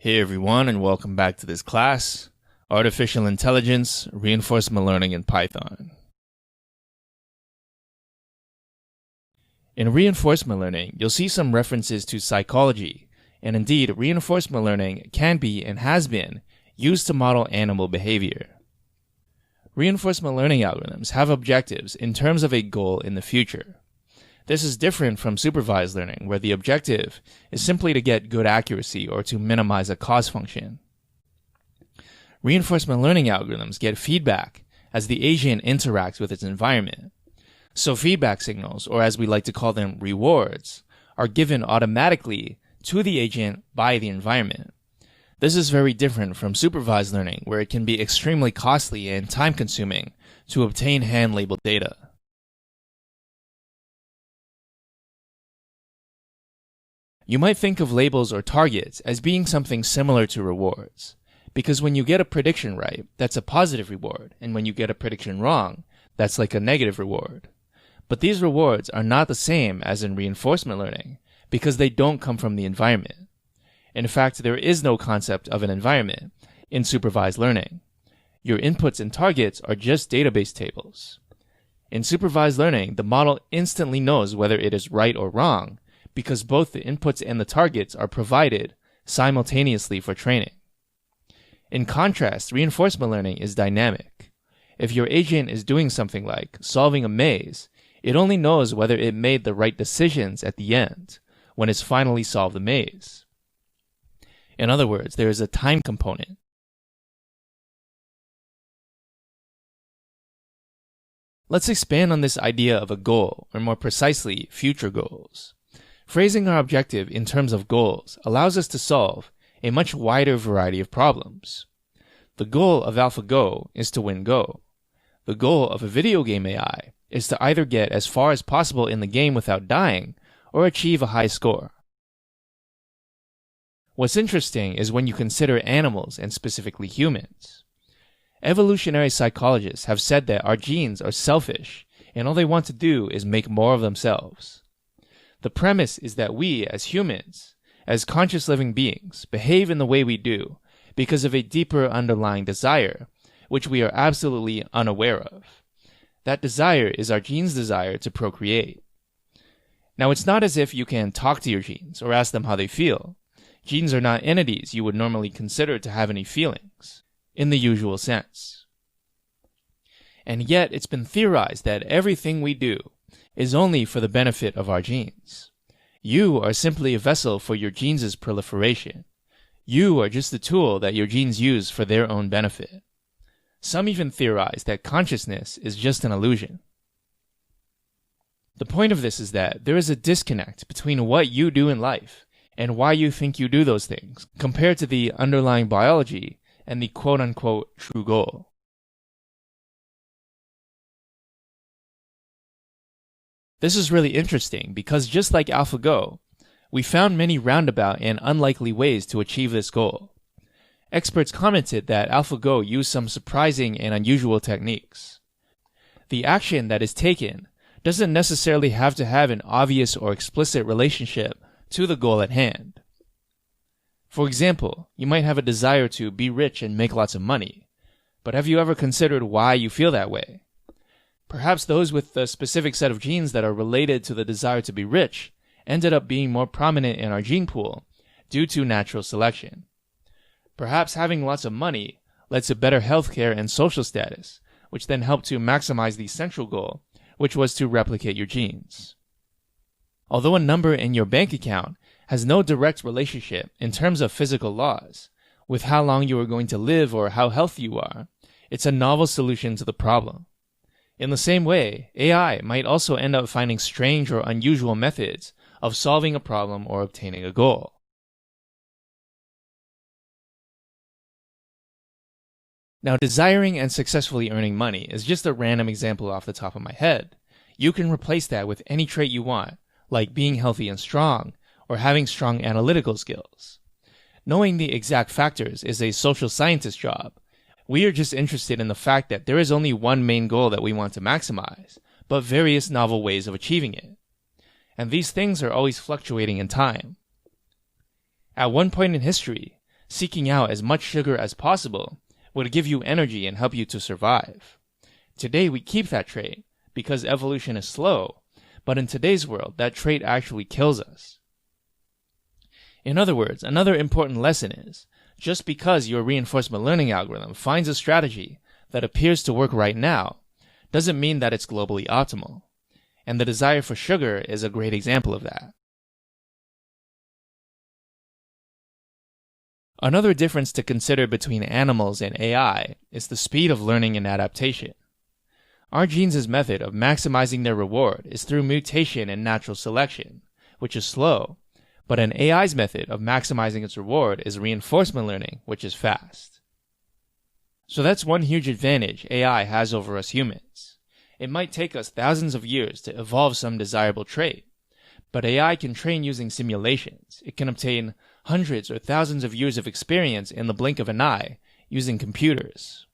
Hey everyone, and welcome back to this class, Artificial Intelligence, Reinforcement Learning in Python. In reinforcement learning, you'll see some references to psychology, and indeed, reinforcement learning can be and has been used to model animal behavior. Reinforcement learning algorithms have objectives in terms of a goal in the future. This is different from supervised learning, where the objective is simply to get good accuracy or to minimize a cause function. Reinforcement learning algorithms get feedback as the agent interacts with its environment. So feedback signals, or as we like to call them, rewards, are given automatically to the agent by the environment. This is very different from supervised learning, where it can be extremely costly and time-consuming to obtain hand-labeled data. You might think of labels or targets as being something similar to rewards, because when you get a prediction right, that's a positive reward, and when you get a prediction wrong, that's like a negative reward. But these rewards are not the same as in reinforcement learning, because they don't come from the environment. In fact, there is no concept of an environment in supervised learning. Your inputs and targets are just database tables. In supervised learning, the model instantly knows whether it is right or wrong, because both the inputs and the targets are provided simultaneously for training. In contrast, reinforcement learning is dynamic. If your agent is doing something like solving a maze, it only knows whether it made the right decisions at the end, when it's finally solved the maze. In other words, there is a time component. Let's expand on this idea of a goal, or more precisely, future goals. Phrasing our objective in terms of goals allows us to solve a much wider variety of problems. The goal of AlphaGo is to win Go. The goal of a video game AI is to either get as far as possible in the game without dying or achieve a high score. What's interesting is when you consider animals and specifically humans. Evolutionary psychologists have said that our genes are selfish and all they want to do is make more of themselves. The premise is that we, as humans, as conscious living beings, behave in the way we do because of a deeper underlying desire, which we are absolutely unaware of. That desire is our genes' desire to procreate. Now, it's not as if you can talk to your genes or ask them how they feel. Genes are not entities you would normally consider to have any feelings, in the usual sense. And yet, it's been theorized that everything we do is only for the benefit of our genes. You are simply a vessel for your genes' proliferation. You are just a tool that your genes use for their own benefit. Some even theorize that consciousness is just an illusion. The point of this is that there is a disconnect between what you do in life and why you think you do those things, compared to the underlying biology and the quote-unquote true goal. This is really interesting because just like AlphaGo, we found many roundabout and unlikely ways to achieve this goal. Experts commented that AlphaGo used some surprising and unusual techniques. The action that is taken doesn't necessarily have to have an obvious or explicit relationship to the goal at hand. For example, you might have a desire to be rich and make lots of money, but have you ever considered why you feel that way? Perhaps those with the specific set of genes that are related to the desire to be rich ended up being more prominent in our gene pool due to natural selection. Perhaps having lots of money led to better healthcare and social status, which then helped to maximize the central goal, which was to replicate your genes. Although a number in your bank account has no direct relationship in terms of physical laws with how long you are going to live or how healthy you are, it's a novel solution to the problem. In the same way, AI might also end up finding strange or unusual methods of solving a problem or obtaining a goal. Now, desiring and successfully earning money is just a random example off the top of my head. You can replace that with any trait you want, like being healthy and strong, or having strong analytical skills. Knowing the exact factors is a social scientist's job. We are just interested in the fact that there is only one main goal that we want to maximize, but various novel ways of achieving it. And these things are always fluctuating in time. At one point in history, Seeking out as much sugar as possible would give you energy and help you to survive. Today we keep that trait because evolution is slow, but in today's world that trait actually kills us. In other words, another important lesson is, just because your reinforcement learning algorithm finds a strategy that appears to work right now, doesn't mean that it's globally optimal. And the desire for sugar is a great example of that. Another difference to consider between animals and AI is the speed of learning and adaptation. Our genes' method of maximizing their reward is through mutation and natural selection, which is slow, but an AI's method of maximizing its reward is reinforcement learning, which is fast. So that's one huge advantage AI has over us humans. It might take us thousands of years to evolve some desirable trait, but AI can train using simulations. It can obtain hundreds or thousands of years of experience in the blink of an eye using computers.